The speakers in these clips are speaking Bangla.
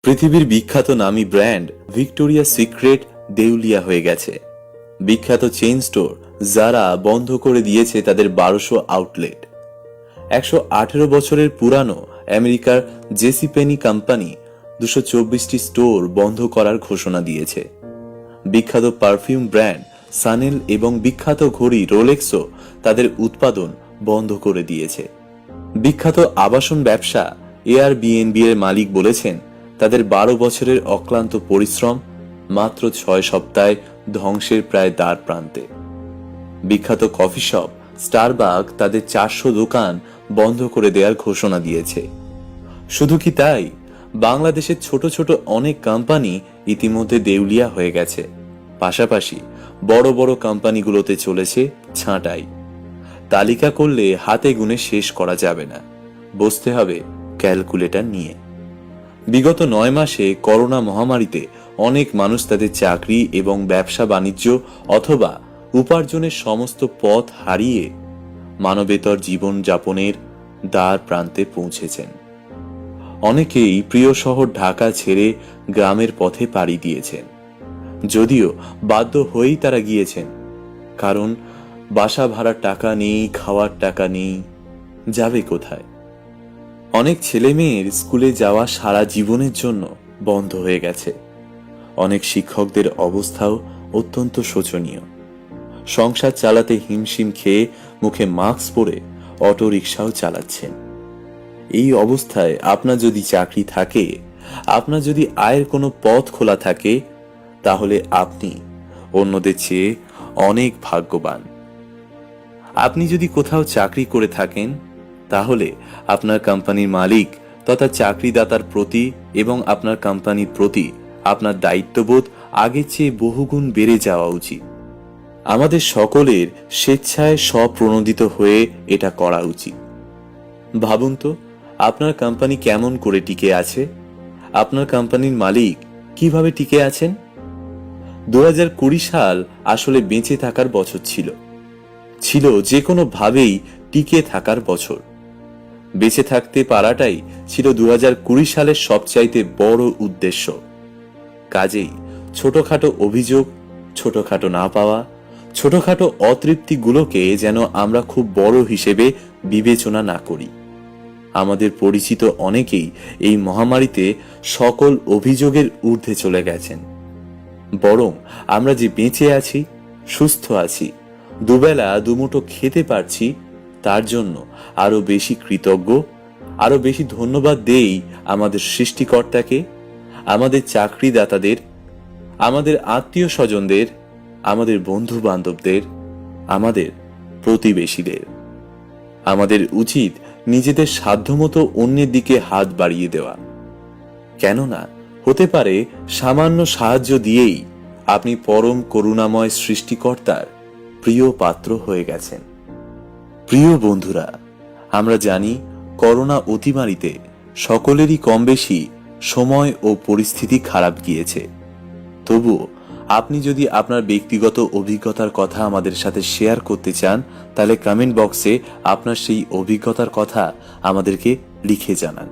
পৃথিবীর বিখ্যাত নামী ব্র্যান্ড ভিক্টোরিয়া সিক্রেট দেউলিয়া হয়ে গেছে। বিখ্যাত চেইন স্টোর যারা বন্ধ করে দিয়েছে তাদের 1200 আউটলেট। 118 বছরের পুরানো আমেরিকার জেসি পেনি কোম্পানি 224টি স্টোর বন্ধ করার ঘোষণা দিয়েছে। বিখ্যাত পারফিউম ব্র্যান্ড সানেল এবং বিখ্যাত ঘড়ি রোলেক্সও তাদের উৎপাদন বন্ধ করে দিয়েছে। বিখ্যাত আবাসন ব্যবসা এয়ারবিএনবি এর মালিক বলেছেন তাদের 12 বছরের অক্লান্ত পরিশ্রম মাত্র 6 সপ্তাহে ধ্বংসের প্রায় দ্বার প্রান্তে। বিখ্যাত কফি শপ স্টারবাক তাদের 400 দোকান বন্ধ করে দেওয়ার ঘোষণা দিয়েছে। শুধু কি তাই, বাংলাদেশের ছোট ছোট অনেক কোম্পানি ইতিমধ্যে দেউলিয়া হয়ে গেছে। পাশাপাশি বড় বড় কোম্পানিগুলোতে চলেছে ছাঁটাই। তালিকা করলে হাতে গুনে শেষ করা যাবে না, বসতে হবে ক্যালকুলেটর নিয়ে। বিগত 9 মাসে করোনা মহামারীতে অনেক মানুষ তাদের চাকরি এবং ব্যবসা বাণিজ্য অথবা উপার্জনের সমস্ত পথ হারিয়ে মানবেতর জীবন যাপনের দ্বার প্রান্তে পৌঁছেছেন। অনেকেই প্রিয় শহর ঢাকা ছেড়ে গ্রামের পথে পাড়ি দিয়েছেন, যদিও বাধ্য হয়েই তারা গিয়েছেন, কারণ বাসা ভাড়ার টাকা নেই, খাওয়ার টাকা নেই, যাবে কোথায়। অনেক ছেলে মেয়ের স্কুলে যাওয়া সারা জীবনের জন্য বন্ধ হয়ে গেছে। অনেক শিক্ষকদের অবস্থাও অত্যন্ত শোচনীয়। সংসার চালাতে হিমশিম খেয়ে মুখে মাস্ক পরে অটো রিকশাও চালাচ্ছেন। এই অবস্থায় আপনার যদি চাকরি থাকে, আপনার যদি আয়ের কোনো পথ খোলা থাকে, তাহলে আপনি অন্যদের চেয়ে অনেক ভাগ্যবান। আপনি যদি কোথাও চাকরি করে থাকেন, তাহলে আপনার কোম্পানির মালিক তথা চাকরিদাতার প্রতি এবং আপনার কোম্পানির প্রতি আপনার দায়িত্ববোধ আগের চেয়ে বহুগুণ বেড়ে যাওয়া উচিত। আমাদের সকলের স্বেচ্ছায় স্বপ্রণোদিত হয়ে এটা করা উচিত। ভাবুন তো, আপনার কোম্পানি কেমন করে টিকে আছে? আপনার কোম্পানির মালিক কিভাবে টিকে আছেন? 2020 সাল আসলে বেঁচে থাকার বছর ছিল যে কোনো ভাবেই টিকে থাকার বছর। বেঁচে থাকতে পারাটাই ছিল 2020 সালের সবচাইতে বড় উদ্দেশ্য। কাজেই ছোটখাটো অভিযোগ, ছোটখাটো না পাওয়া, ছোটখাটো অতৃপ্তিগুলোকে যেন আমরা খুব বড় হিসেবে বিবেচনা না করি। আমাদের পরিচিত অনেকেই এই মহামারীতে সকল অভিযোগের ঊর্ধ্বে চলে গেছেন। বরং আমরা যে বেঁচে আছি, সুস্থ আছি, দুবেলা দুমুঠো খেতে পারছি, তার জন্য আরো বেশি কৃতজ্ঞ, আরো বেশি ধন্যবাদ দেই আমাদের সৃষ্টিকর্তাকে, আমাদের চাকরিদাতাদের, আমাদের আত্মীয় স্বজনদের, আমাদের বন্ধু বান্ধবদের, আমাদের প্রতিবেশীদের। আমাদের উচিত নিজেদের সাধ্যমতো অন্যের দিকে হাত বাড়িয়ে দেওয়া। কেননা হতে পারে সামান্য সাহায্য দিয়েই আপনি পরম করুণাময় সৃষ্টিকর্তার প্রিয় পাত্র হয়ে গেছেন। প্রিয় বন্ধুরা, আমরা জানি করোনা অতিমারিতে সকলেরই কম বেশি সময় ও পরিস্থিতি খারাপ গিয়েছে। তবুও আপনি যদি আপনার ব্যক্তিগত অভিজ্ঞতার কথা আমাদের সাথে শেয়ার করতে চান, তাহলে কমেন্ট বক্সে আপনার সেই অভিজ্ঞতার কথা আমাদেরকে লিখে জানান।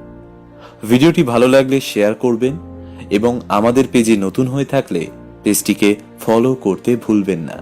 ভিডিওটি ভালো লাগলে শেয়ার করবেন এবং আমাদের পেজে নতুন হয়ে থাকলে পেজটিকে ফলো করতে ভুলবেন না।